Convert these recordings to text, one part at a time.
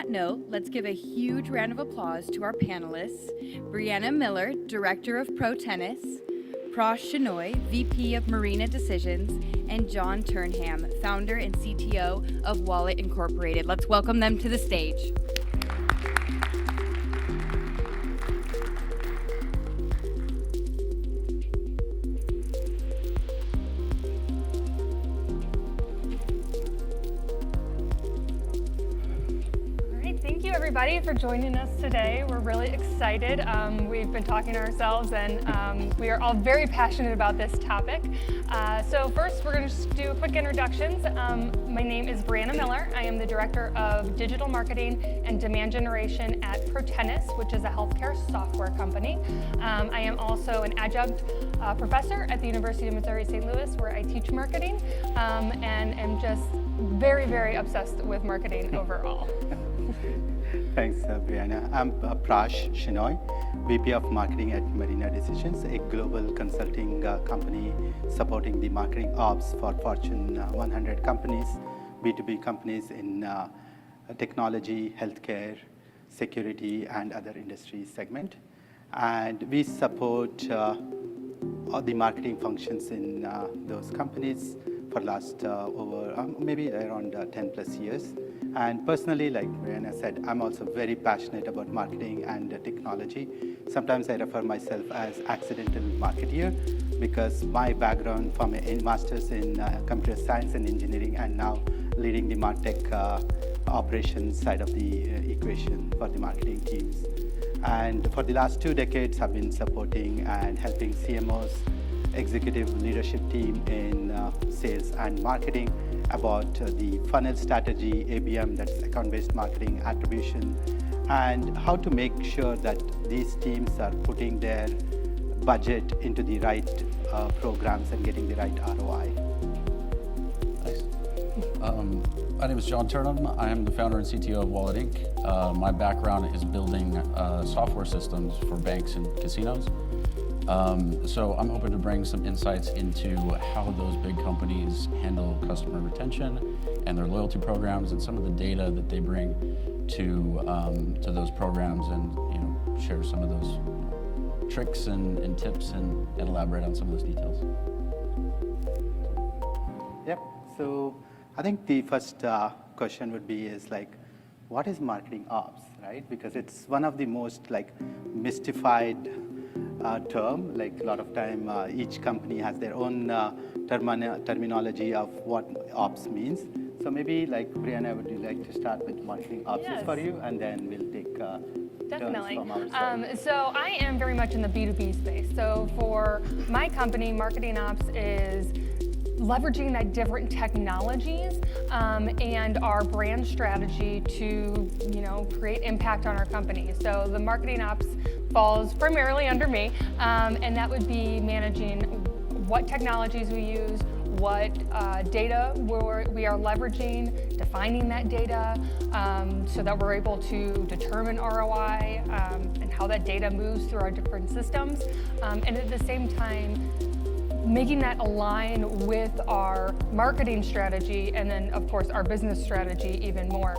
that note, let's give a huge round of applause to our panelists, Brianna Miller, Director of Pro Tennis, Prash Shenoy, VP of Marrina Decisions, and John Turnham, Founder and CTO of Wallet Incorporated. Let's welcome them to the stage. Everybody for joining us today. We're really excited. We've been talking to ourselves and we are all very passionate about this topic. So first we're going to just do quick introductions. My name is Brianna Miller. I am the Director of Digital Marketing and Demand Generation at Pro Tennis, which is a healthcare software company. I am also an adjunct professor at the University of Missouri St. Louis, where I teach marketing and am just very, very obsessed with marketing overall. Thanks, Brianna. I'm Prash Shenoy, VP of Marketing at Marrina Decisions, a global consulting company supporting the marketing ops for Fortune 100 companies, B2B companies in technology, healthcare, security, and other industry segment. And we support all the marketing functions in those companies for last over maybe around 10 plus years. And personally, like Marrina said, I'm also very passionate about marketing and technology. Sometimes I refer myself as accidental marketeer because my background from a master's in computer science and engineering and now leading the MarTech operations side of the equation for the marketing teams. And for the last 2 decades, I've been supporting and helping CMOs, executive leadership team in sales and marketing about the funnel strategy, ABM, that's account-based marketing attribution, and how to make sure that these teams are putting their budget into the right programs and getting the right ROI. Nice. My name is John Turnham. I am the founder and CTO of Wallet Inc. My background is building software systems for banks and casinos. So I'm hoping to bring some insights into how those big companies handle customer retention and their loyalty programs and some of the data that they bring to those programs and share some of those tricks and tips and elaborate on some of those details. Yep, so I think the first question would be what is marketing ops, right? Because it's one of the most mystified term. Like a lot of time, each company has their own terminology of what ops means. So maybe Brianna, would you like to start with marketing ops for you, and then we'll take Definitely. turns from our side. So I am very much in the B2B space. So for my company, marketing ops is leveraging that different technologies and our brand strategy to create impact on our company. So the marketing ops falls primarily under me, and that would be managing what technologies we use, what data we are leveraging, defining that data so that we're able to determine ROI and how that data moves through our different systems, and at the same time making that align with our marketing strategy and then of course our business strategy even more.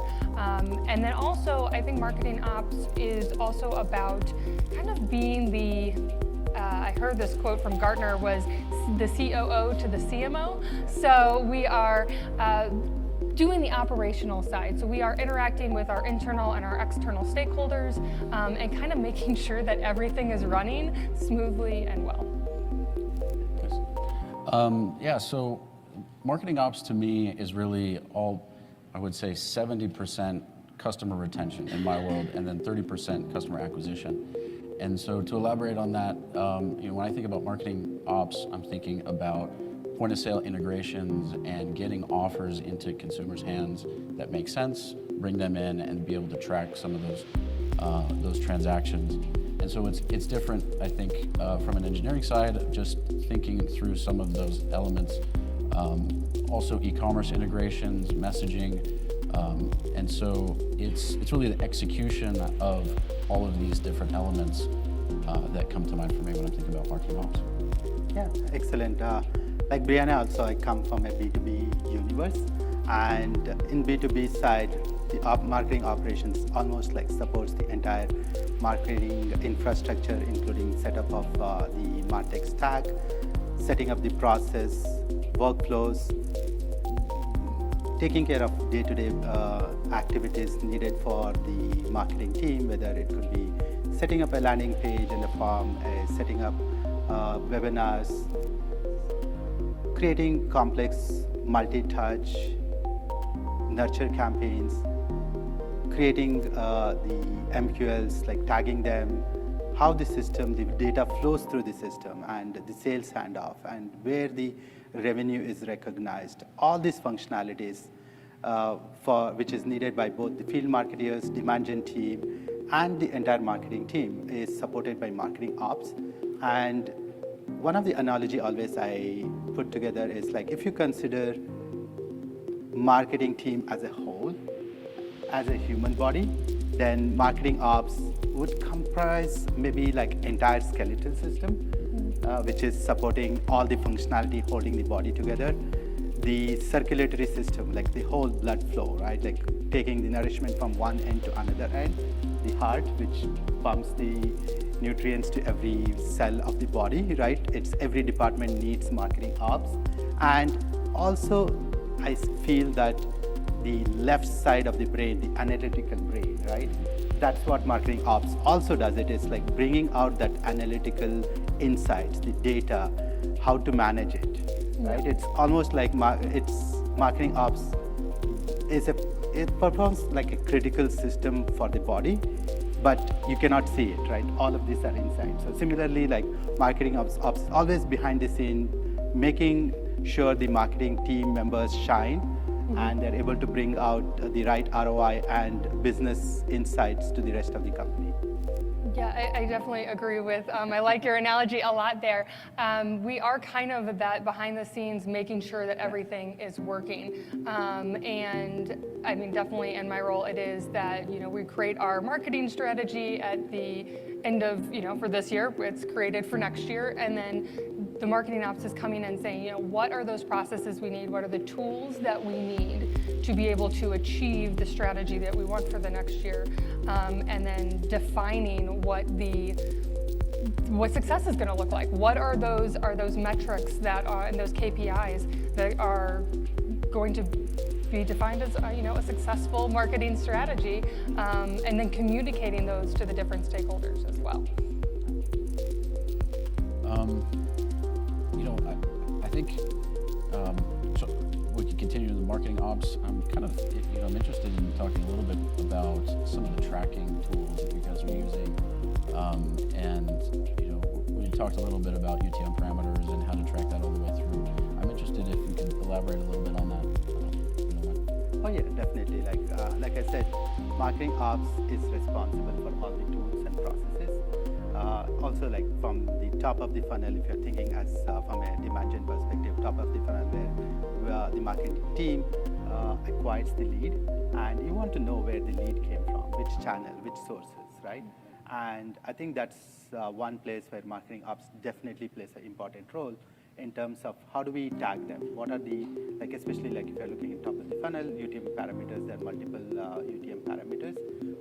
And then also I think marketing ops is also about kind of being the, I heard this quote from Gartner was the COO to the CMO. So we are doing the operational side. So we are interacting with our internal and our external stakeholders and kind of making sure that everything is running smoothly and well. So marketing ops to me is really all, I would say 70% customer retention in my world, and then 30% customer acquisition. And so to elaborate on that, when I think about marketing ops, I'm thinking about point of sale integrations and getting offers into consumers' hands that make sense, bring them in and be able to track some of those transactions. And so it's different, I think, from an engineering side, just thinking through some of those elements. Also e-commerce integrations, messaging, and so it's really the execution of all of these different elements that come to mind for me when I'm thinking about marketing ops. Yeah, excellent. Like Brianna, also I come from a B2B universe, And in B2B side, the marketing operations almost like supports the entire marketing infrastructure, including setup of the MarTech stack, setting up the process, workflows, taking care of day-to-day activities needed for the marketing team, whether it could be setting up a landing page and a form, setting up webinars, creating complex multi-touch nurture campaigns, creating the MQLs, like tagging them, how the system, the data flows through the system, and the sales handoff, and where the revenue is recognized. All these functionalities which is needed by both the field marketers, demand gen team, and the entire marketing team is supported by marketing ops. And one of the analogy always I put together is like, if you consider marketing team as a whole, as a human body, then marketing ops would comprise maybe like entire skeletal system, which is supporting all the functionality, holding the body together. The circulatory system, like the whole blood flow, right? Like taking the nourishment from one end to another end. The heart, which pumps the nutrients to every cell of the body, right? It's every department needs marketing ops. And also, I feel that the left side of the brain, the analytical brain, right? That's what marketing ops also does. It is like bringing out that analytical insights, the data, how to manage it, right? It's almost like marketing ops it performs like a critical system for the body, but you cannot see it, right? All of these are inside. So similarly, like marketing ops always behind the scene, making sure the marketing team members shine, and they're able to bring out the right ROI and business insights to the rest of the company. Yeah, I definitely agree with, I like your analogy a lot there. We are kind of that behind the scenes, making sure that everything is working. And I mean, definitely in my role, it is that, we create our marketing strategy at the end of, for this year, it's created for next year. And then the marketing ops is coming in saying, what are those processes we need? What are the tools that we need to be able to achieve the strategy that we want for the next year? And then defining what success is going to look like. What are those metrics that are, and those KPIs that are going to be defined as a successful marketing strategy, and then communicating those to the different stakeholders as well. I think so we can continue the marketing ops. I'm kind of, I'm interested in talking a little bit about some of the tracking tools that you guys are using. And, we talked a little bit about UTM parameters and how to track that all the way through. I'm interested if you can elaborate a little bit on that. Oh yeah, definitely. Like I said, marketing ops is responsible for all the tools and processes. Also, like from the top of the funnel, if you're thinking as from a demand gen perspective, top of the funnel where the marketing team acquires the lead, and you want to know where the lead came from, which channel, which sources, right? And I think that's one place where marketing ops definitely plays an important role in terms of how do we tag them? What are the, like especially like if you're looking at top of the funnel, UTM parameters, there are multiple UTM parameters,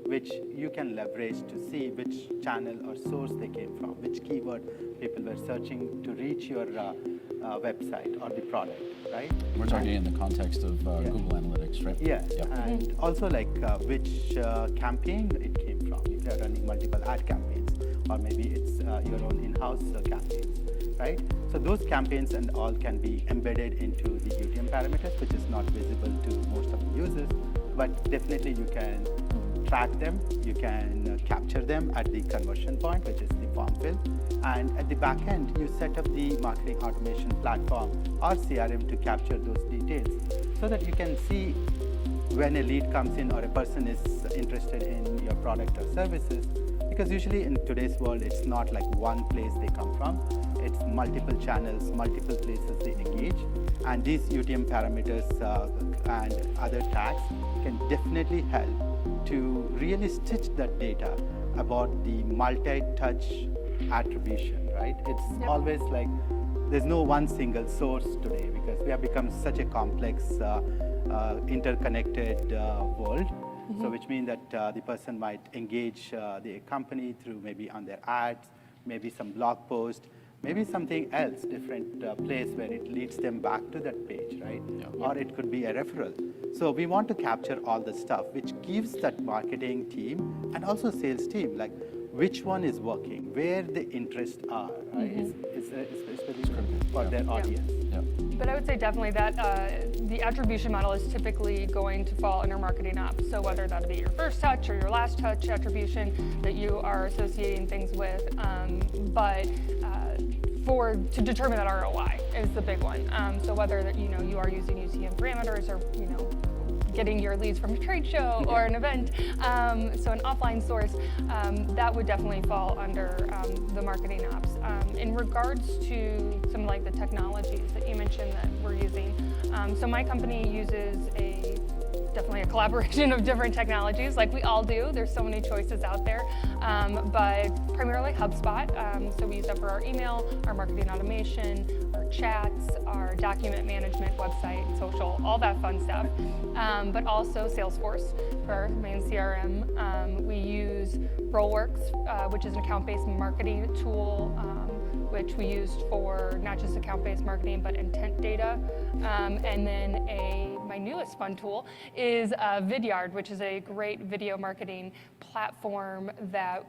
which you can leverage to see which channel or source they came from, which keyword people were searching to reach your website or the product, right? We're talking in the context of Google Analytics, right? Yeah, and also like which campaign it came from. If you're running multiple ad campaigns, or maybe it's your own in-house campaigns, right? So those campaigns and all can be embedded into the UTM parameters, which is not visible to most of the users, but definitely you can track them, you can capture them at the conversion point, which is the form fill, and at the back end, you set up the marketing automation platform or CRM to capture those details so that you can see when a lead comes in or a person is interested in your product or services. Because usually in today's world, it's not like one place they come from. It's multiple channels, multiple places they engage. And these UTM parameters and other tags can definitely help to really stitch that data about the multi-touch attribution, right? It's always like there's no one single source today because we have become such a complex interconnected world. So which means that the person might engage the company through maybe on their ads, maybe some blog post, maybe something else, different place where it leads them back to that page, right? Or it could be a referral. So we want to capture all the stuff, which gives that marketing team and also sales team, like which one is working, where the interests are, right? Especially for their audience. But I would say definitely that the attribution model is typically going to fall under marketing ops. So whether that be your first touch or your last touch attribution that you are associating things with, but to determine that ROI is the big one. So whether that you are using UCM parameters or getting your leads from a trade show or an event, so an offline source, that would definitely fall under the marketing ops. In regards to some like the technologies that you mentioned that we're using, so my company uses definitely a collaboration of different technologies, like we all do. There's so many choices out there, but primarily HubSpot. So we use that for our email, our marketing automation, our chats, our document management, website, social, all that fun stuff. But also Salesforce for our main CRM. We use Rollworks, which is an account-based marketing tool, which we used for not just account-based marketing, but intent data. And then my newest fun tool is Vidyard, which is a great video marketing platform that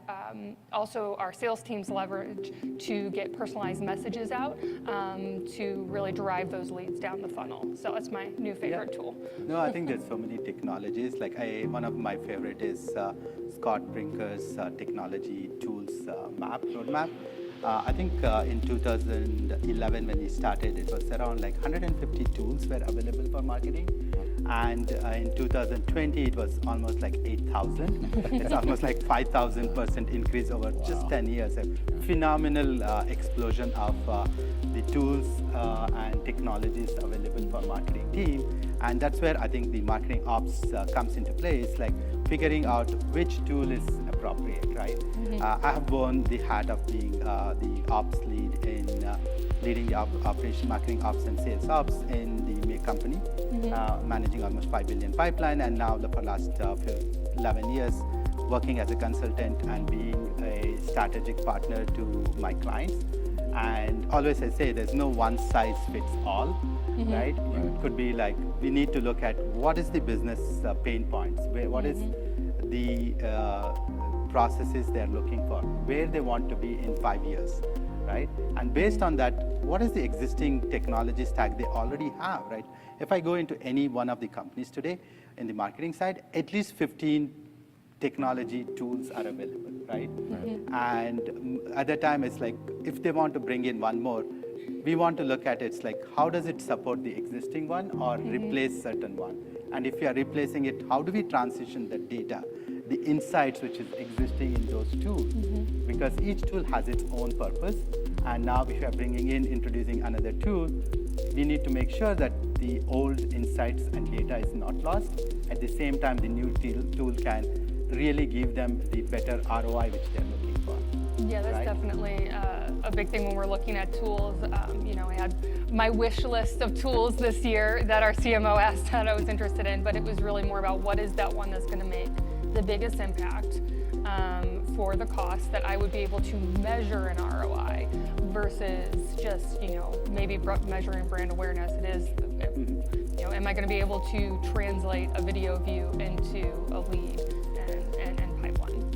also our sales teams leverage to get personalized messages out to really drive those leads down the funnel. So that's my new favorite tool. No, I think there's so many technologies. Like one of my favorite is Scott Brinker's technology tools roadmap. I think in 2011 when he started, it was around like 150 tools were available for marketing. And in 2020, it was almost like 8,000. It's almost like 5,000% increase over just 10 years. A phenomenal explosion of the tools and technologies available for marketing team. And that's where I think the marketing ops comes into place, like figuring out which tool is appropriate, right? I have worn the hat of being the ops lead in leading the operation, marketing ops and sales ops in the company, managing almost 5 billion pipeline, and now for last 11 years, working as a consultant and being a strategic partner to my clients. And always I say there's no one size fits all, right? It could be like, we need to look at what is the business pain points, what is the processes they're looking for, where they want to be in 5 years, right? And based on that, what is the existing technology stack they already have, right? If I go into any one of the companies today in the marketing side, at least 15 technology tools are available, right? And at the time, it's like, if they want to bring in one more, we want to look at it's like, how does it support the existing one or replace certain one? And if you are replacing it, how do we transition the data, the insights which is existing in those tools? Because each tool has its own purpose. And now if you are bringing in, introducing another tool, we need to make sure that the old insights and data is not lost. At the same time, the new tool can really give them the better ROI which they're looking for. Yeah, that's definitely a big thing when we're looking at tools. I had my wish list of tools this year that our CMO asked that I was interested in, but it was really more about what is that one that's going to make the biggest impact for the cost that I would be able to measure an ROI versus just, maybe measuring brand awareness. It is, am I going to be able to translate a video view into a lead and pipeline?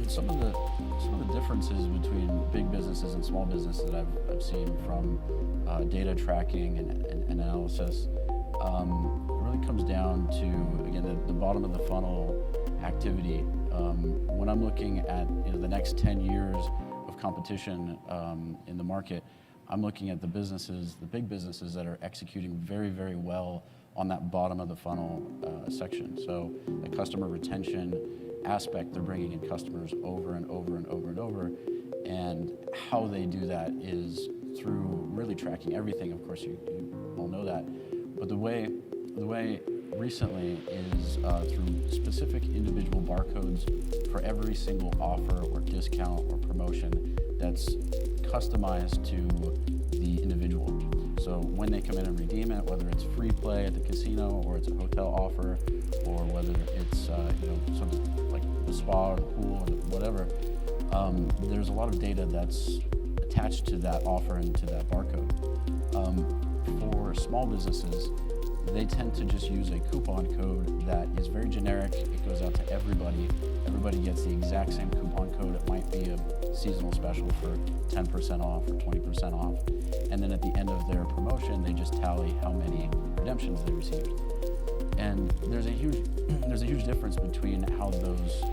Some of the differences between big businesses and small businesses that I've seen from data tracking and analysis really comes down to, again, the bottom of the funnel activity. When I'm looking at the next 10 years of competition in the market, I'm looking at the big businesses that are executing very, very well on that bottom of the funnel section. So the customer retention aspect, they're bringing in customers over and over and over and over, and how they do that is through really tracking everything. Of course, you all know that, but the way recently is through specific individual barcodes for every single offer or discount or promotion that's customized to the individual. So So when they come in and redeem it, whether it's free play at the casino or it's a hotel offer, or whether it's something like the spa or the pool or whatever, there's a lot of data that's attached to that offer and to that barcode. For small businesses, they tend to just use a coupon code that is very generic. It goes out to everybody. Everybody gets the exact same coupon code. It might be a seasonal special for 10% off or 20% off. And then at the end of their promotion, they just tally how many redemptions they received. And there's a huge difference between how those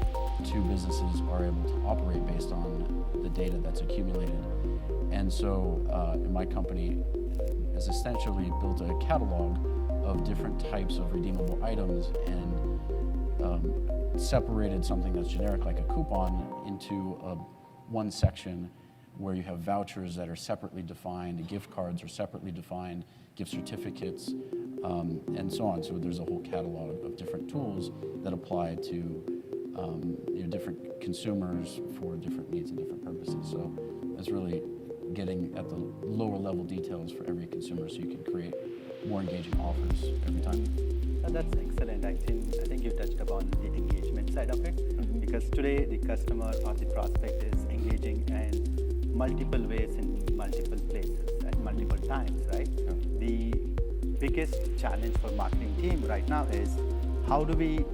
two businesses are able to operate based on the data that's accumulated. And so in my company has essentially built a catalog of different types of redeemable items and separated something that's generic like a coupon into one section where you have vouchers that are separately defined, gift cards are separately defined, gift certificates, and so on. So there's a whole catalog of different tools that apply to different consumers for different needs and different purposes. So that's really getting at the lower level details for every consumer so you can create more engaging offers every time. That's excellent. I think you touched upon the engagement side of it, because today the customer or the prospect is engaging in multiple ways in multiple places at multiple times, right? Yeah. The biggest challenge for marketing team right now is how do we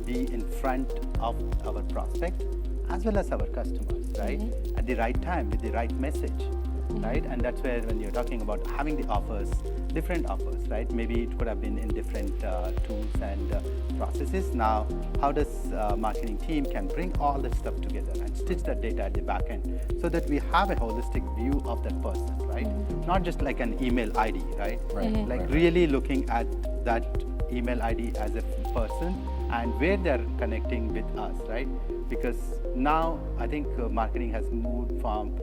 be in front of our prospect as well as our customers, right? At the right time with the right message, right? And that's where when you're talking about having the offers, different offers, right? Maybe it could have been in different tools and processes. Now, how does marketing team can bring all this stuff together and stitch that data at the back end so that we have a holistic view of that person, right? Not just like an email ID, right? Like really looking at that email ID as a person and where they're connecting with us, right? Because now I think marketing has moved from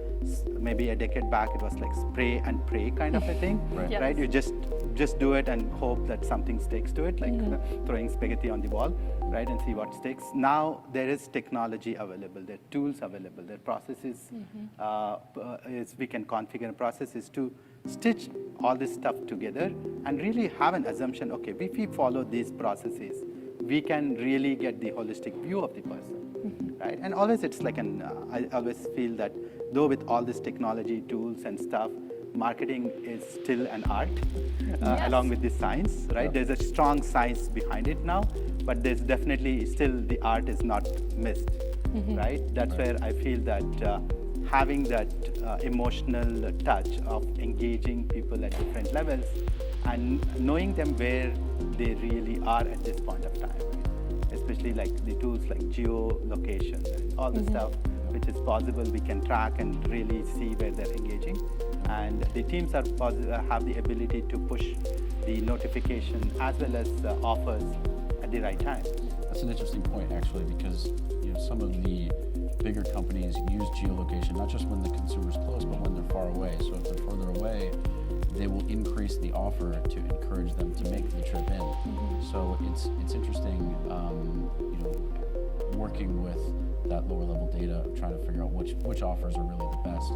maybe a decade back, it was like spray and pray kind of a thing, right? You just do it and hope that something sticks to it, like throwing spaghetti on the wall, right, and see what sticks. Now there is technology available, there are tools available, there are processes, we can configure processes to stitch all this stuff together and really have an assumption, okay, if we follow these processes, we can really get the holistic view of the person, right? And always it's like I always feel that though with all this technology, tools and stuff, marketing is still an art along with the science, right? There's a strong science behind it now, but there's definitely still the art is not missed, right? That's where I feel that having that emotional touch of engaging people at different levels and knowing them where they really are at this point of time, right? Especially like the tools like geolocation and all the stuff which is possible, we can track and really see where they're engaging. And the teams are have the ability to push the notification as well as offers at the right time. That's an interesting point, actually, because some of the bigger companies use geolocation not just when the consumer's close, but when they're far away. So if they're further away, they will increase the offer to encourage them to make the trip in. So it's interesting, working with that lower level data, trying to figure out which offers are really the best,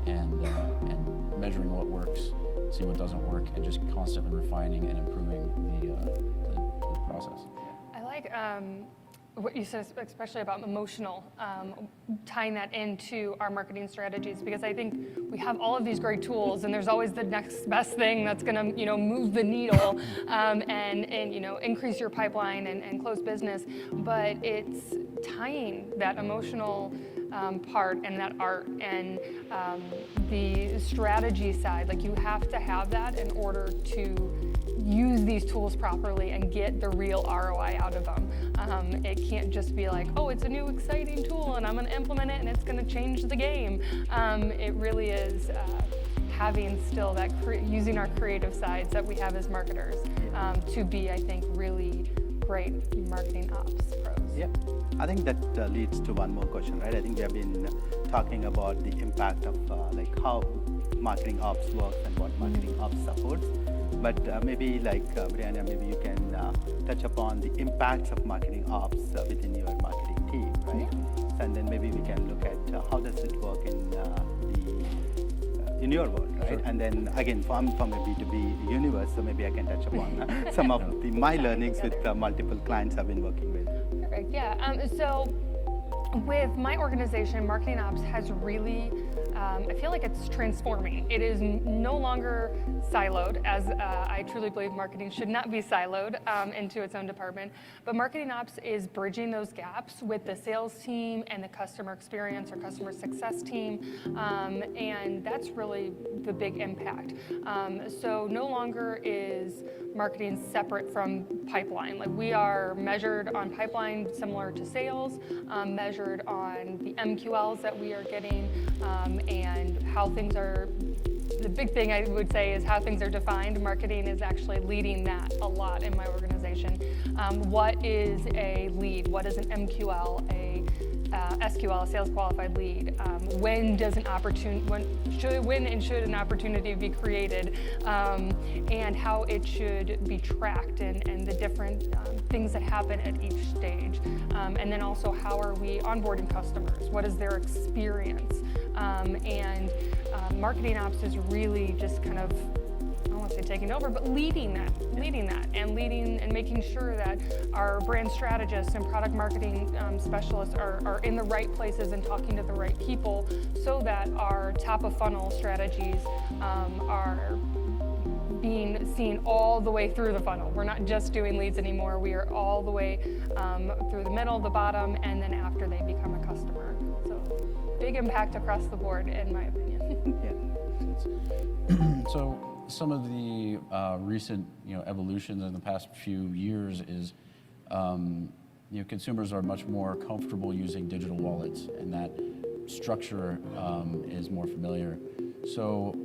and measuring what works, see what doesn't work, and just constantly refining and improving the process. I like what you said, especially about emotional, tying that into our marketing strategies, because I think we have all of these great tools, and there's always the next best thing that's going to, move the needle and increase your pipeline and close business. But it's tying that emotional part and that art and the strategy side. Like, you have to have that in order to use these tools properly and get the real ROI out of them. It can't just be like, oh, it's a new exciting tool and I'm going to implement it and it's going to change the game. It really is having still that using our creative sides that we have as marketers to be, I think, really great marketing ops pros. Yeah, I think that leads to one more question, right? I think we have been talking about the impact of like how marketing ops works and what marketing ops supports. But maybe like Brianna, maybe you can touch upon the impacts of marketing ops within your marketing team, right? And then maybe we can look at how does it work in the in your world, right? Sure. And then again, from a B2B universe, so maybe I can touch upon some of my learnings with multiple clients I've been working with. Perfect. Yeah. So with my organization, marketing ops has really, I feel like it's transforming. It is no longer siloed, as I truly believe marketing should not be siloed into its own department. But marketing ops is bridging those gaps with the sales team and the customer experience or customer success team, and that's really the big impact. So no longer is marketing separate from pipeline. Like, we are measured on pipeline similar to sales, measured on the MQLs that we are getting, and how things are. The big thing I would say is how things are defined. Marketing is actually leading that a lot in my organization. What is a lead? What is an MQL? A SQL, a sales qualified lead. When does an opportunity? When and should an opportunity be created? And how it should be tracked, and the different things that happen at each stage. And then also, how are we onboarding customers? What is their experience? And marketing ops is really just kind of, I don't want to say taking over, but leading that, and making sure that our brand strategists and product marketing specialists are in the right places and talking to the right people, so that our top of funnel strategies are being seen all the way through the funnel. We're not just doing leads anymore. We are all the way through the middle, the bottom, and then after they become a customer. So big impact across the board, in my opinion. So some of the recent evolutions in the past few years is consumers are much more comfortable using digital wallets, and that structure is more familiar. So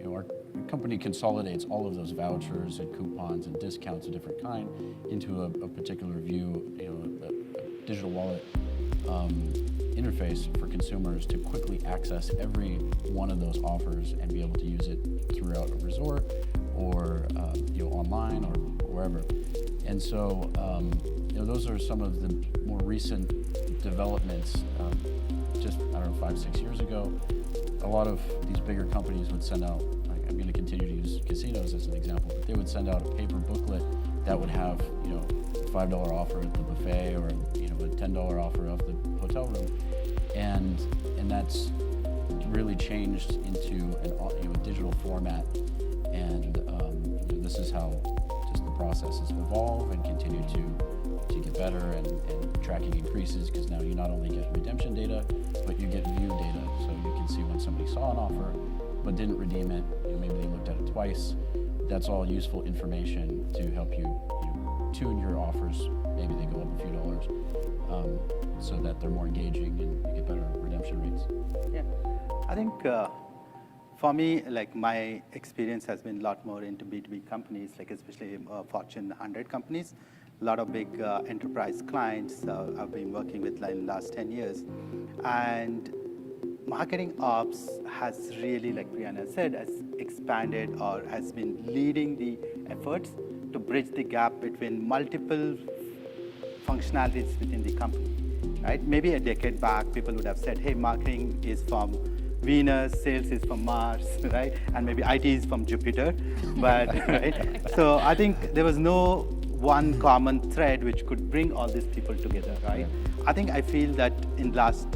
our company consolidates all of those vouchers and coupons and discounts of different kind into a particular view, a digital wallet interface for consumers to quickly access every one of those offers and be able to use it throughout a resort or online or wherever. And so those are some of the more recent developments. Just, I don't know, 5-6 years ago, a lot of these bigger companies would send out, I'm going to continue to use casinos as an example, but they would send out a paper booklet that would have a $5 offer at the buffet, or a $10 offer off the hotel room, and that's really changed into a digital format, and this is how just the processes evolve and continue to get better, and tracking increases, because now you not only get redemption data, but you get view data, so you can see when somebody saw an offer but didn't redeem it. Maybe they looked at it twice. That's all useful information to help you tune your offers. Maybe they go up a few dollars, so that they're more engaging and you get better redemption rates. Yeah, I think for me, like, my experience has been a lot more into B2B companies, like especially Fortune 100 companies. A lot of big enterprise clients I've been working with in the last 10 years. And marketing ops has really, like Brianna said, has expanded or has been leading the efforts to bridge the gap between multiple functionalities within the company, right? Maybe a decade back, people would have said, hey, marketing is from Venus, sales is from Mars, right? And maybe IT is from Jupiter, but, right? So I think there was no one common thread which could bring all these people together, right? I feel that in last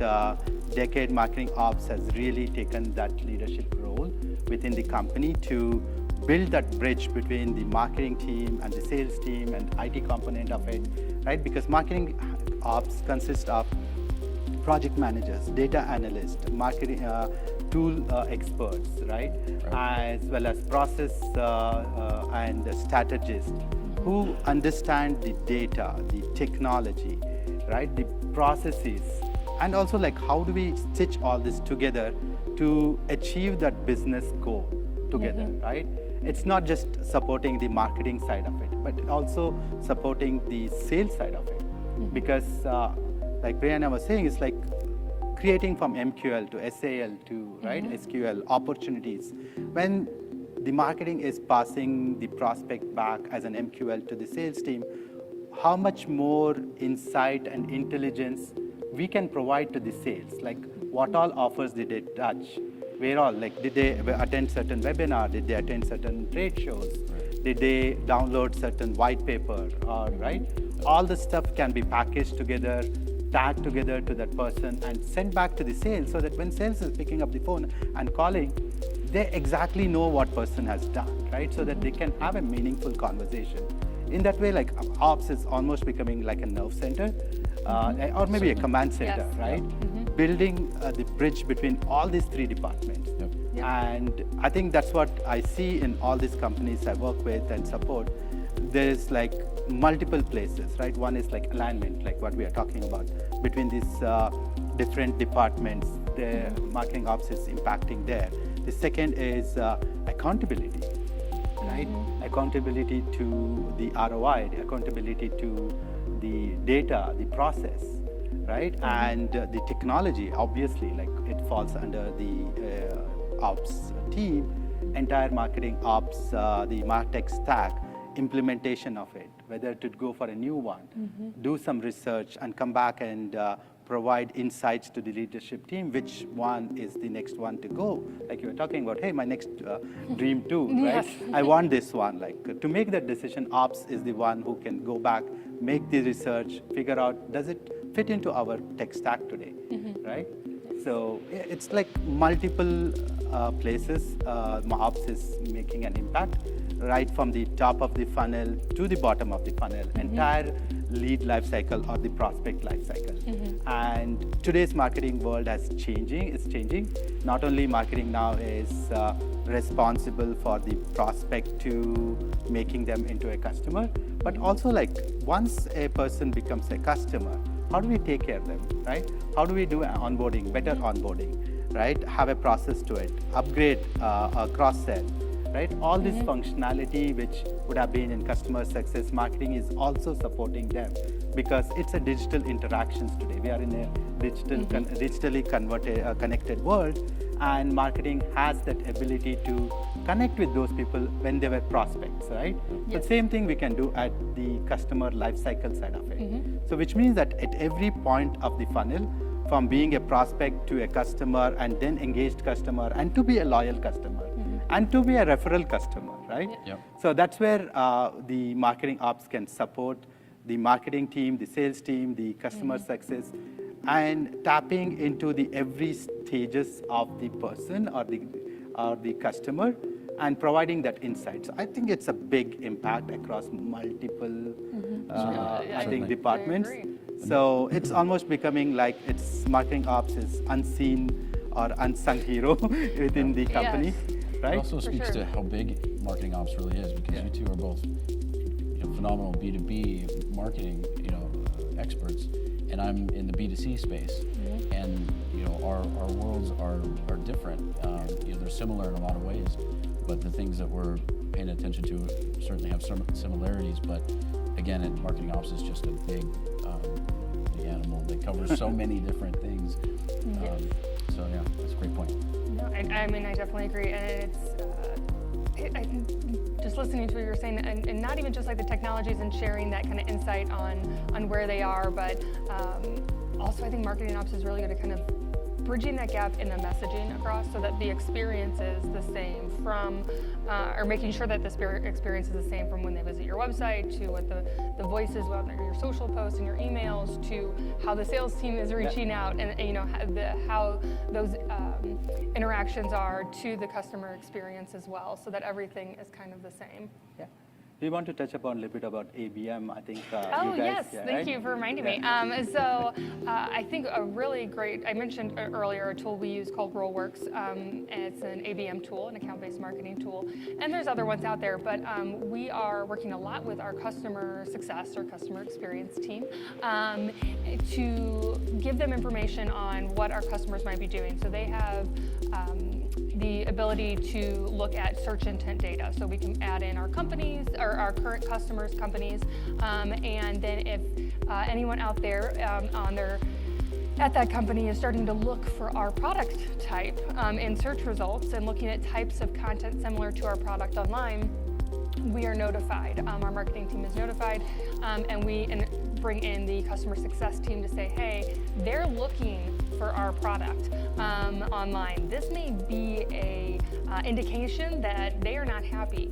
decade, marketing ops has really taken that leadership role within the company to build that bridge between the marketing team and the sales team and IT component of it, right? Because marketing ops consists of project managers, data analysts, marketing tool experts, right? As well as process and strategists who understand the data, the technology, right? The processes, and also like how do we stitch all this together to achieve that business goal together, right? It's not just supporting the marketing side of it, but also supporting the sales side of it. Because like Brianna was saying, it's like creating from MQL to SAL to right SQL opportunities. When the marketing is passing the prospect back as an MQL to the sales team, how much more insight and intelligence we can provide to the sales, like what all offers did they touch, where all, like, did they attend certain webinar? Did they attend certain trade shows? Did they download certain white paper? Or, right? All the stuff can be packaged together, tagged together to that person, and sent back to the sales, so that when sales is picking up the phone and calling, they exactly know what person has done, right? So that they can have a meaningful conversation. In that way, like, ops is almost becoming like a nerve center, or maybe a command center, Yes. right? Building the bridge between all these three departments. Yep. And I think that's what I see in all these companies I work with and support. There's like multiple places, right? One is like alignment, like what we are talking about, between these different departments. The marketing ops is impacting there. The second is accountability, right? Accountability to the ROI, the accountability to the data, the process, right? And the technology, obviously, like it falls under the ops team, entire marketing ops, the MarTech stack, implementation of it, whether to go for a new one, do some research and come back and provide insights to the leadership team, which one is the next one to go. Like you were talking about, hey, my next dream too, right? Yes. I want this one. Like to make that decision, ops is the one who can go back, make the research, figure out, does it fit into our tech stack today, right? So it's like multiple places ops is making an impact, right from the top of the funnel to the bottom of the funnel, entire lead life cycle or the prospect life cycle. And today's marketing world is changing. Not only marketing now is responsible for the prospect to making them into a customer, but also like once a person becomes a customer, how do we take care of them, right? How do we do onboarding, better onboarding, right? Have a process to it, upgrade, cross-sell, right? All this functionality which would have been in customer success marketing is also supporting them, because it's a digital interactions today. We are in a digitally connected world, and marketing has that ability to connect with those people when they were prospects, right? Yes. The same thing we can do at the customer life cycle side of it. So which means that at every point of the funnel, from being a prospect to a customer and then engaged customer, and to be a loyal customer, and to be a referral customer, right? Yep. So that's where the marketing ops can support the marketing team, the sales team, the customer success, and tapping into the every stages of the person or the customer, and providing that insight. So I think it's a big impact across multiple, I think, departments. I agree. So it's almost becoming like it's marketing ops is unseen or unsung hero within the company, Yes. right? It also speaks sure. to how big marketing ops really is, because you two are both phenomenal B2B marketing experts, and I'm in the B2C space, and our worlds are different. They're similar in a lot of ways, but the things that we're paying attention to certainly have some similarities. But again, marketing ops is just a big animal that covers so many different things. So yeah, that's a great point. No, I mean, I definitely agree, and I think just listening to what you're saying, and not even just like the technologies and sharing that kind of insight on where they are, but also I think marketing ops is really good at kind of bridging that gap in the messaging across, so that the experience is the same from, or making sure that the experience is the same from when they visit your website, to what the voice is, whether your social posts and your emails, to how the sales team is reaching out, and how those interactions are to the customer experience as well, so that everything is kind of the same. Yeah. Do you want to touch upon a little bit about ABM? I think Oh, you guys, yes, thank you for reminding me. So I think a really great, I mentioned earlier a tool we use called RollWorks. It's an ABM tool, an account-based marketing tool. And there's other ones out there, but we are working a lot with our customer success or customer experience team to give them information on what our customers might be doing. So they have the ability to look at search intent data. So we can add in our companies, or our current customers' companies, and then if anyone out there at that company is starting to look for our product type in search results and looking at types of content similar to our product online, we are notified. Our marketing team is notified, and we bring in the customer success team to say, hey, they're looking for our product online. This may be a indication that they are not happy.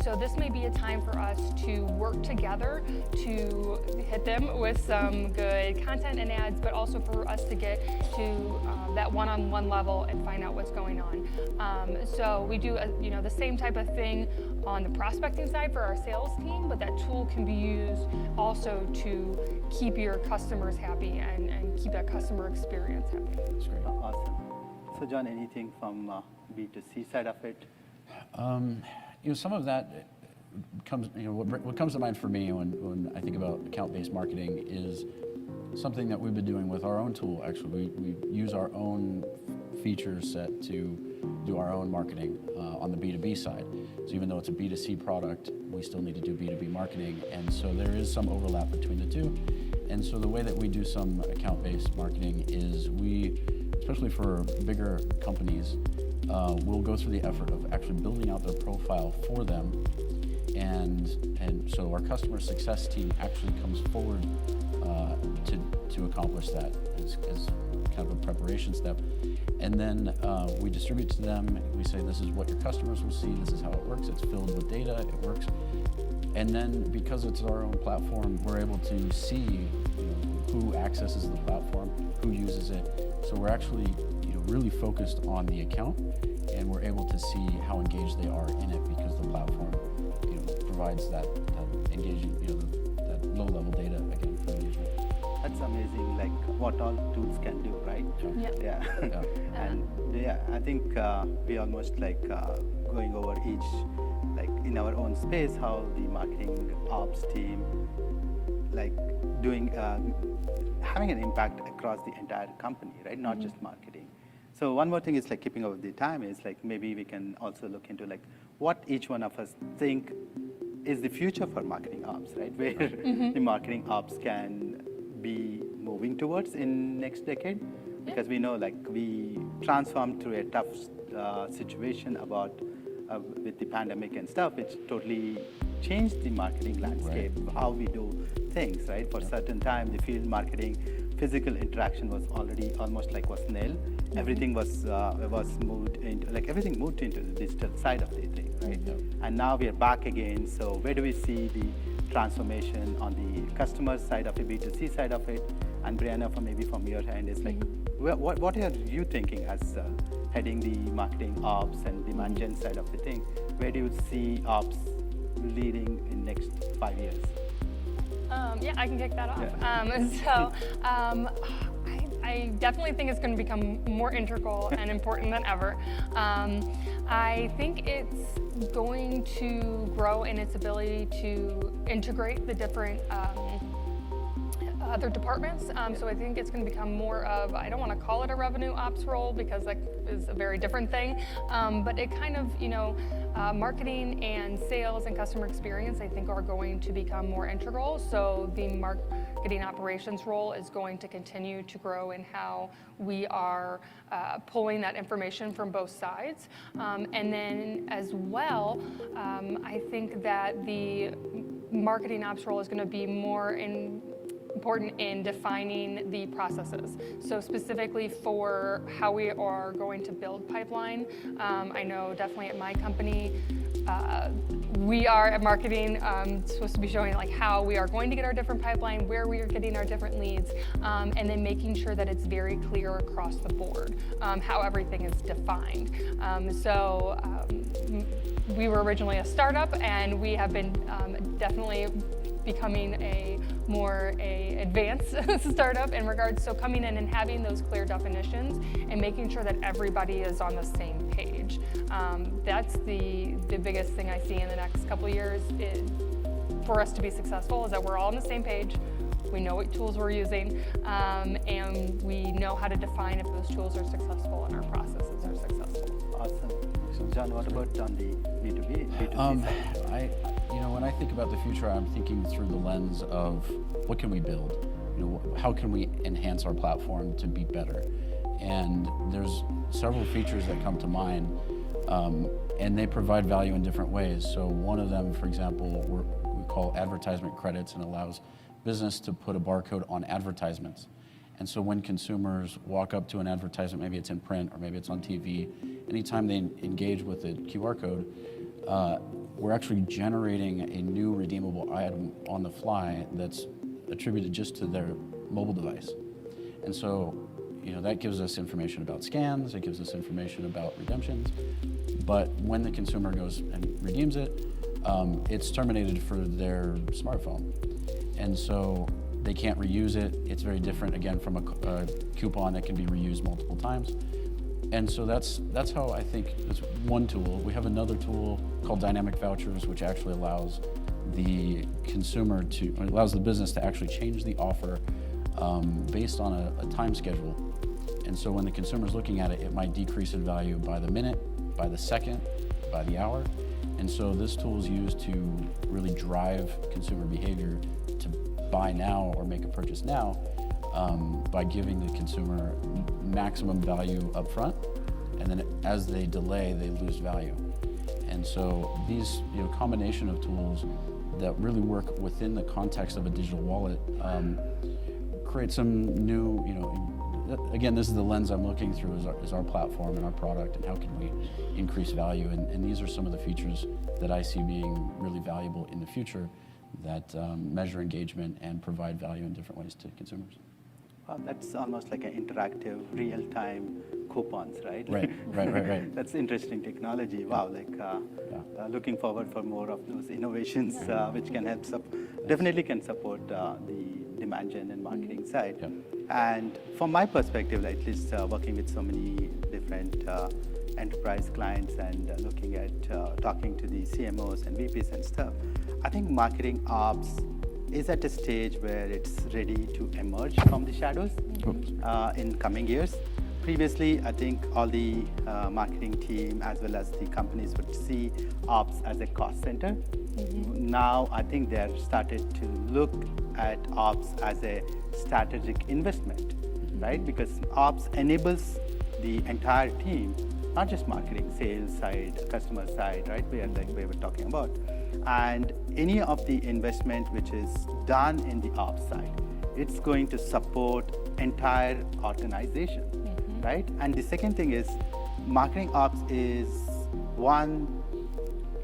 So this may be a time for us to work together to hit them with some good content and ads, but also for us to get to that one-on-one level and find out what's going on. So we do the same type of thing on the prospecting side for our sales team, but that tool can be used also to keep your customers happy and keep that customer experience happy. That's great. Awesome. So John, anything from B2C side of it? Some of that comes, what comes to mind for me when I think about account-based marketing is something that we've been doing with our own tool. Actually, we use our own feature set to do our own marketing on the B2B side. So even though it's a B2C product, we still need to do B2B marketing. And so there is some overlap between the two. And so the way that we do some account-based marketing is we, especially for bigger companies, we'll go through the effort of actually building out their profile for them. And so our customer success team actually comes forward to accomplish that as kind of a preparation step. And then we distribute to them. We say, this is what your customers will see. This is how it works. It's filled with data. It works. And then because it's our own platform, we're able to see who accesses the platform, who uses it. So we're actually really focused on the account, and we're able to see how engaged they are in it because the platform provides that engaging, that low-level data again for engagement. That's amazing, like what all tools can do, right? Yeah. Yeah. And I think we almost like going over each, like in our own space, how the marketing ops team, like doing, having an impact across the entire company, right? Not just marketing. So one more thing is like keeping up with the time is like maybe we can also look into like what each one of us think is the future for marketing ops, right? Where the marketing ops can be moving towards in next decade, because we know like we transformed through a tough situation about with the pandemic and stuff, which totally changed the marketing landscape, how we do things, right? For certain time, the field marketing, physical interaction was already almost like was nil. Everything was moved into, like everything moved into the digital side of the thing, right? And now we are back again. So where do we see the transformation on the customer side of it, B2C side of it? And Brianna, from your end, is like, what are you thinking as heading the marketing ops and demand gen side of the thing? Where do you see ops leading in next 5 years? Yeah, I can kick that off. Yeah. I definitely think it's going to become more integral and important than ever. I think it's going to grow in its ability to integrate the different other departments. So I think it's going to become more of, I don't want to call it a revenue ops role because that is a very different thing, but it kind of, marketing and sales and customer experience, I think, are going to become more integral. So the marketing operations role is going to continue to grow in how we are pulling that information from both sides. And then as well, I think that the marketing ops role is going to be more important in defining the processes. So specifically for how we are going to build pipeline, I know definitely at my company, we are at marketing supposed to be showing like how we are going to get our different pipeline, where we are getting our different leads, and then making sure that it's very clear across the board how everything is defined. We were originally a startup, and we have been definitely becoming a more advanced startup in regards, so coming in and having those clear definitions and making sure that everybody is on the same page. That's the biggest thing I see in the next couple of years for us to be successful, is that we're all on the same page. We know what tools we're using, and we know how to define if those tools are successful and our processes are successful. Awesome. So John, what about on the B2B side? When I think about the future, I'm thinking through the lens of what can we build? How can we enhance our platform to be better? And there's several features that come to mind, and they provide value in different ways. So one of them, for example, we call advertisement credits, and allows business to put a barcode on advertisements. And so when consumers walk up to an advertisement, maybe it's in print or maybe it's on TV, anytime they engage with the QR code, we're actually generating a new redeemable item on the fly that's attributed just to their mobile device. And so, that gives us information about scans, it gives us information about redemptions, but when the consumer goes and redeems it, it's terminated for their smartphone. And so they can't reuse it. It's very different, again, from a coupon that can be reused multiple times. And so that's how I think it's one tool. We have another tool called dynamic vouchers, which actually allows the business to actually change the offer based on a time schedule. And so when the consumer's looking at it, it might decrease in value by the minute, by the second, by the hour. And so this tool is used to really drive consumer behavior to buy now or make a purchase now by giving the consumer maximum value up front, and then as they delay, they lose value. And so these combination of tools that really work within the context of a digital wallet create some new, again, this is the lens I'm looking through is our platform and our product and how can we increase value. And these are some of the features that I see being really valuable in the future that measure engagement and provide value in different ways to consumers. That's almost like an interactive, real-time coupons, right? Right. That's interesting technology. Wow, looking forward for more of those innovations, which can help definitely can support the demand gen and marketing side. Yeah. And from my perspective, at least working with so many different enterprise clients and looking at talking to the CMOs and VPs and stuff, I think marketing ops is at a stage where it's ready to emerge from the shadows in coming years. Previously, I think all the marketing team as well as the companies would see ops as a cost center. Now, I think they're started to look at ops as a strategic investment, right? Because ops enables the entire team, not just marketing, sales side, customer side, right? We were talking about. And any of the investment which is done in the ops side, it's going to support entire organization, right? And the second thing is marketing ops is one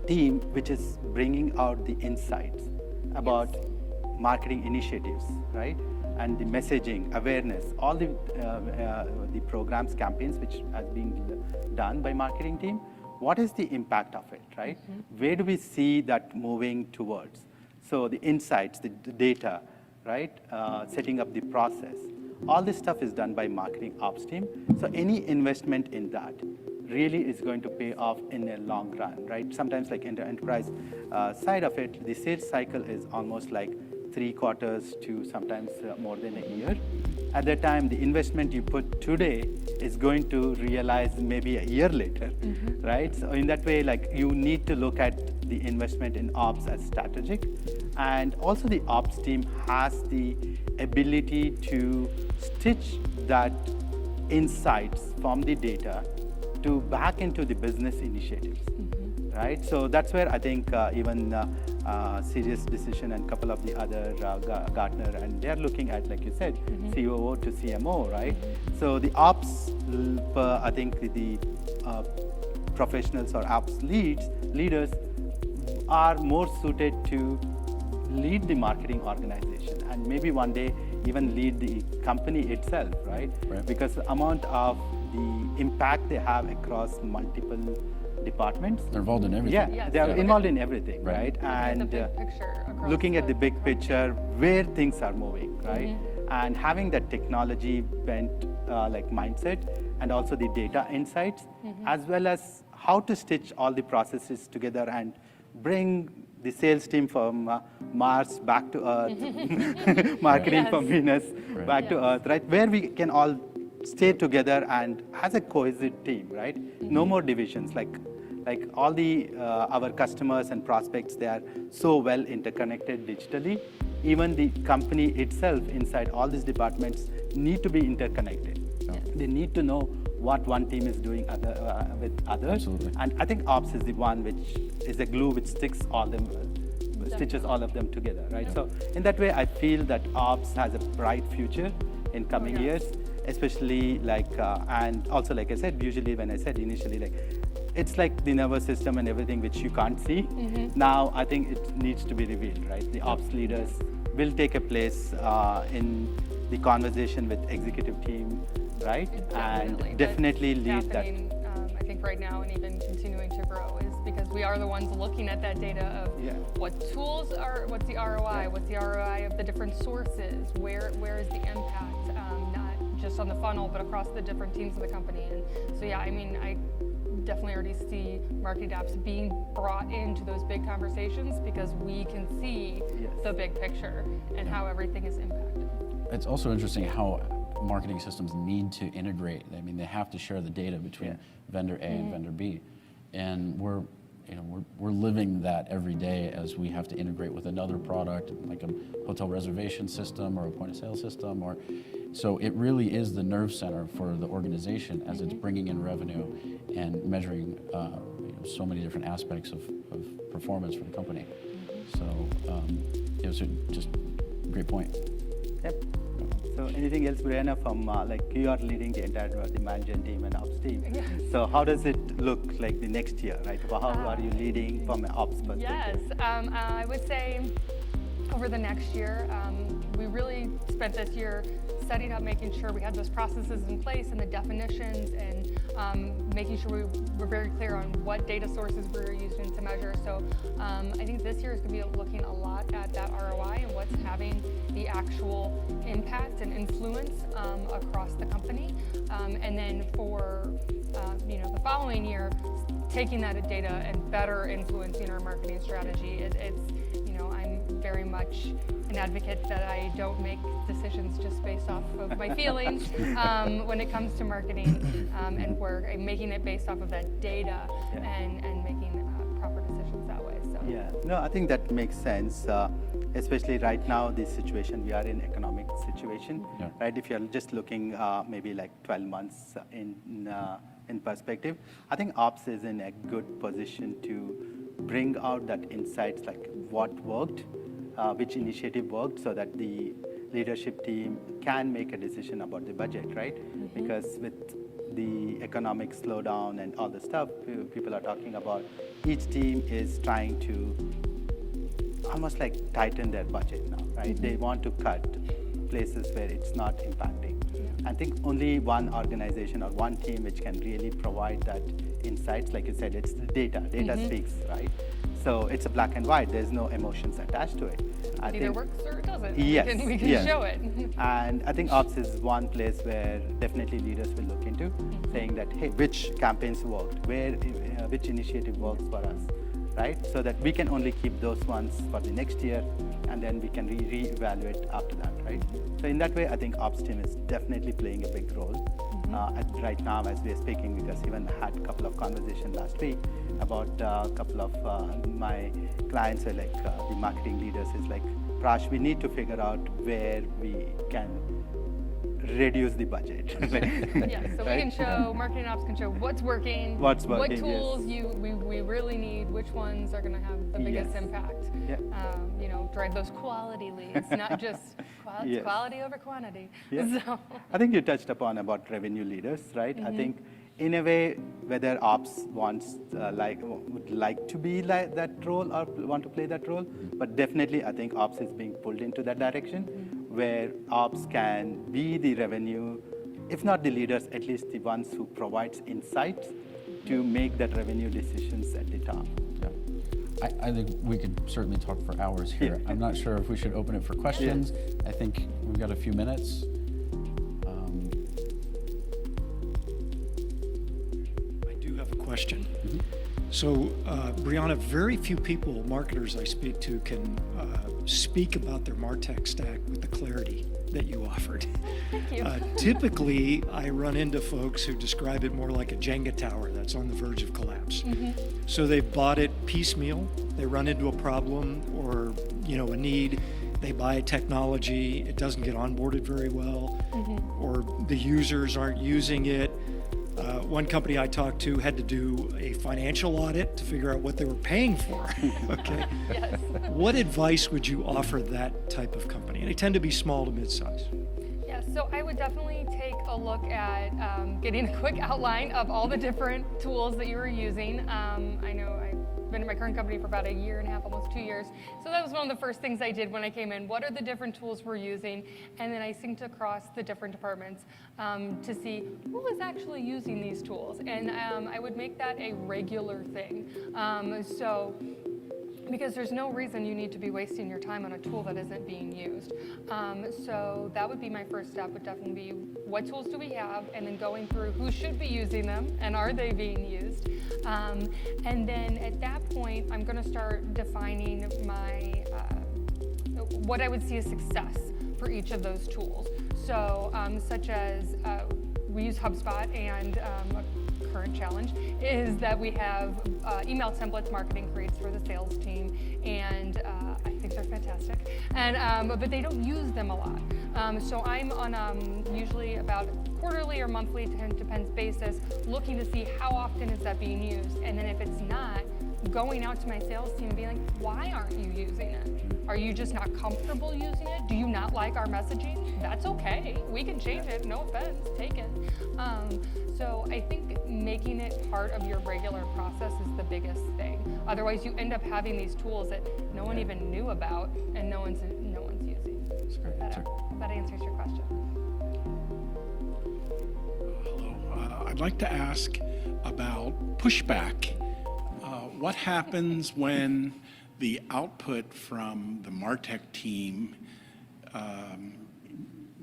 team which is bringing out the insights about marketing initiatives, right? And the messaging, awareness, all the programs, campaigns which are being done by marketing team. What is the impact of it, right? Where do we see that moving towards? So the insights, the data, right? Setting up the process. All this stuff is done by marketing ops team. So any investment in that really is going to pay off in a long run, right? Sometimes like in the enterprise side of it, the sales cycle is almost like 3 quarters to sometimes more than a year. At that time, the investment you put today is going to realize maybe a year later, right? So in that way, like you need to look at the investment in ops as strategic. And also the ops team has the ability to stitch that insights from the data to back into the business initiatives. Right, so that's where I think even Serious Decision and a couple of the other Gartner, and they're looking at, like you said, COO to CMO, right? So the ops, I think the professionals or ops leaders are more suited to lead the marketing organization and maybe one day even lead the company itself, right? Because the amount of the impact they have across multiple departments. They're involved in everything. Yeah, they're involved in everything, right? And looking at the big picture, where things are moving, right? And having that technology bent like mindset and also the data insights, as well as how to stitch all the processes together and bring the sales team from Mars back to Earth, marketing from Venus back to Earth, right? Where we can all stay together and as a cohesive team, right? No more divisions, like all the our customers and prospects, they are so well interconnected digitally. Even the company itself inside all these departments need to be interconnected. They need to know what one team is doing with others. Absolutely. And I think ops is the one which is a glue which stitches all of them together, right? So in that way, I feel that ops has a bright future in coming years, especially like, and also like I said, usually when I said initially, like, it's like the nervous system and everything which you can't see. Now I think it needs to be revealed, right? The ops leaders will take a place in the conversation with executive team, right? Definitely, And definitely but lead that. happening, I think right now and even continuing to grow is because we are the ones looking at that data of what tools are, what's the ROI, what's the ROI of the different sources, where is the impact, not just on the funnel, but across the different teams of the company. And so yeah, I mean, I definitely already see marketing ops being brought into those big conversations because we can see the big picture and how everything is impacted. It's also interesting how marketing systems need to integrate. I mean, they have to share the data between vendor A and vendor B, and we're living that every day as we have to integrate with another product, like a hotel reservation system or a point of sale system, or so it really is the nerve center for the organization as it's bringing in revenue and measuring so many different aspects of performance for the company. So it was just a great point. Yep. So anything else, Brianna, from like you are leading the entire the management team and ops team. So how does it look like the next year, right? How are you leading from an ops perspective? Yes, I would say over the next year, we really spent this year setting up, making sure we had those processes in place and the definitions, and making sure we were very clear on what data sources we were using to measure. So I think this year is going to be looking a lot at that ROI and what's having the actual impact and influence across the company. And then for the following year, taking that data and better influencing our marketing strategy. It's I'm very much an advocate that I don't make decisions just based off of my feelings when it comes to marketing, and we're making it based off of that data and making proper decisions that way. So yeah, no, I think that makes sense. Especially right now, this situation, we are in economic situation, right? If you're just looking maybe like 12 months in perspective, I think ops is in a good position to bring out that insights, like what worked, which initiative worked, so that the leadership team can make a decision about the budget, right? Because with the economic slowdown and all the stuff people are talking about, each team is trying to almost like tighten their budget now, right? They want to cut places where it's not impacting. I think only one organization or one team which can really provide that insights, like you said, it's the data. Data speaks, right? So it's a black and white. There's no emotions attached to it. It either works or it doesn't. Yes, we can show it. And I think ops is one place where definitely leaders will look into, saying that, hey, which campaigns worked, which initiative works for us, right? So that we can only keep those ones for the next year, and then we can re-evaluate after that, right? So in that way, I think ops team is definitely playing a big role right now as we are speaking, because even I had a couple of conversations last week about a couple of my clients were like, the marketing leaders is like, Prash, we need to figure out where we can reduce the budget. So we can show, marketing ops can show what's working, what tools we really need, which ones are going to have the biggest impact. Drive those quality leads, not just quality over quantity. So. I think you touched upon about revenue leaders, right? I think in a way, whether ops wants would like to be like that role or want to play that role, but definitely I think ops is being pulled into that direction, where ops can be the revenue, if not the leaders, at least the ones who provides insights to make that revenue decisions at the top. I think we could certainly talk for hours here. I'm not sure if we should open it for questions. I think we've got a few minutes. I do have a question. So, Brianna, very few people, marketers I speak to, can speak about their MarTech stack with the clarity that you offered. Thank you. Typically, I run into folks who describe it more like a Jenga tower that's on the verge of collapse. So they've bought it piecemeal. They run into a problem or a need. They buy technology. It doesn't get onboarded very well, or the users aren't using it. One company I talked to had to do a financial audit to figure out what they were paying for. Okay. What advice would you offer that type of company? And they tend to be small to mid-size. So I would definitely take a look at getting a quick outline of all the different tools that you were using. I know I've been in my current company for about a year and a half, almost 2 years. So that was one of the first things I did when I came in. What are the different tools we're using? And then I synced across the different departments to see who is actually using these tools. And I would make that a regular thing. Because there's no reason you need to be wasting your time on a tool that isn't being used. So that would be my first step, would definitely be what tools do we have, and then going through who should be using them and are they being used. And then at that point, I'm gonna start defining my, what I would see as success for each of those tools. So such as we use HubSpot, and current challenge is that we have email templates marketing creates for the sales team, and I think they're fantastic. And but they don't use them a lot. So I'm on usually about quarterly or monthly, depends basis, looking to see how often is that being used, and then if it's not, going out to my sales team and being like, why aren't you using it? Are you just not comfortable using it? Do you not like our messaging? That's okay. We can change it. No offense. Take it. So I think making it part of your regular process is the biggest thing. Otherwise, you end up having these tools that no one even knew about and no one's using. That's great. That answers your question. Hello. I'd like to ask about pushback. What happens when the output from the MarTech team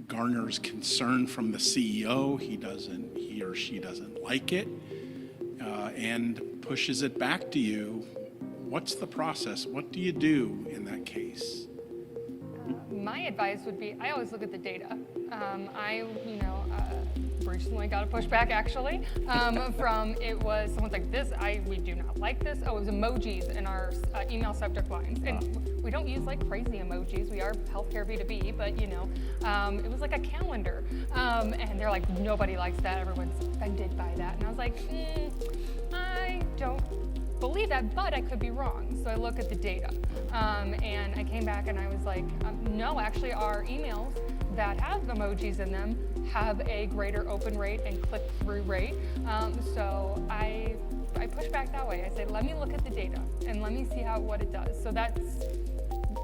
garners concern from the CEO? He or she doesn't like it, and pushes it back to you. What's the process? What do you do in that case? My advice would be, I always look at the data. Recently got a pushback actually from, it was someone's like, we do not like this. Oh, it was emojis in our email subject lines. And we don't use like crazy emojis. We are healthcare B2B, but it was like a calendar. And they're like, nobody likes that. Everyone's offended by that. And I was like, I don't believe that, but I could be wrong. So I look at the data. And I came back and I was like, no, actually our emails that have emojis in them have a greater open rate and click-through rate. So I push back that way. I said, let me look at the data and let me see what it does. So that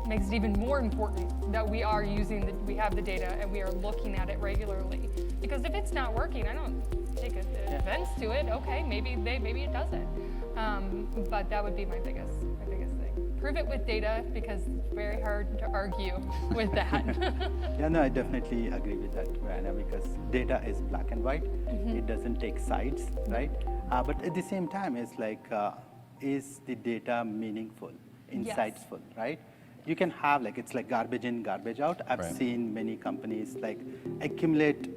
makes it even more important that we are we have the data and we are looking at it regularly. Because if it's not working, I don't take offense to it. Okay, maybe it doesn't. But that would be my biggest thing. Prove it with data, because it's very hard to argue with that. Yeah, no, I definitely agree with that, Marrina, because data is black and white. It doesn't take sides, right? But at the same time, it's like, is the data meaningful, insightful, right? You can have it's like garbage in, garbage out. I've seen many companies accumulate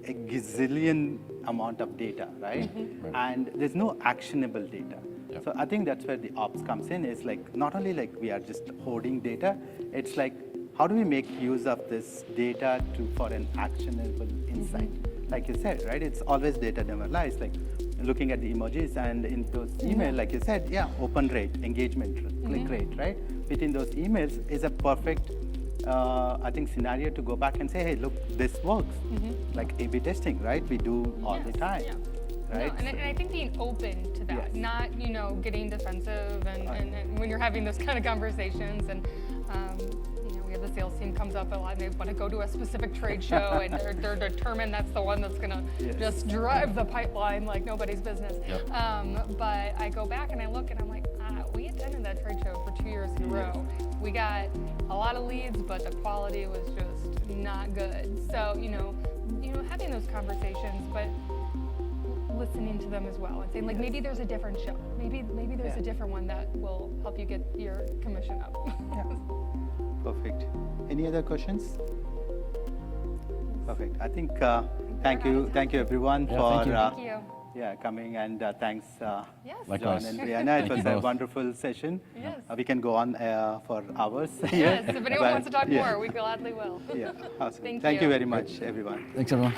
a gazillion amount of data, right? And there's no actionable data. Yep. So I think that's where the ops comes in, is not only we are just hoarding data, it's how do we make use of this data for an actionable insight? Like you said, right? It's always data never lies. Looking at the emojis and in those emails, like you said, open rate, engagement, click rate, right? Within those emails is a perfect I think scenario to go back and say, hey, look, this works. Like A/B testing, right? We do all the time. Yeah. Right? No, and I think being open to that, not getting defensive, and when you're having those kind of conversations, and we have the sales team comes up a lot and they want to go to a specific trade show and they're determined that's the one that's going to just drive the pipeline like nobody's business. Yep. But I go back and I look and I'm like, we attended that trade show for 2 years in a row. We got a lot of leads, but the quality was just not good. So having those conversations, but listening to them as well and saying maybe there's a different show, maybe there's a different one that will help you get your commission up. Perfect. Any other questions? Perfect. I think thank you everyone for Thank you. Coming, and thanks John Likewise. and Brianna. It was a wonderful session. Yes. We can go on for hours. Yes, if anyone wants to talk more, we gladly will. Yeah, awesome. Thank Thank you you. very much, everyone. Thanks, everyone.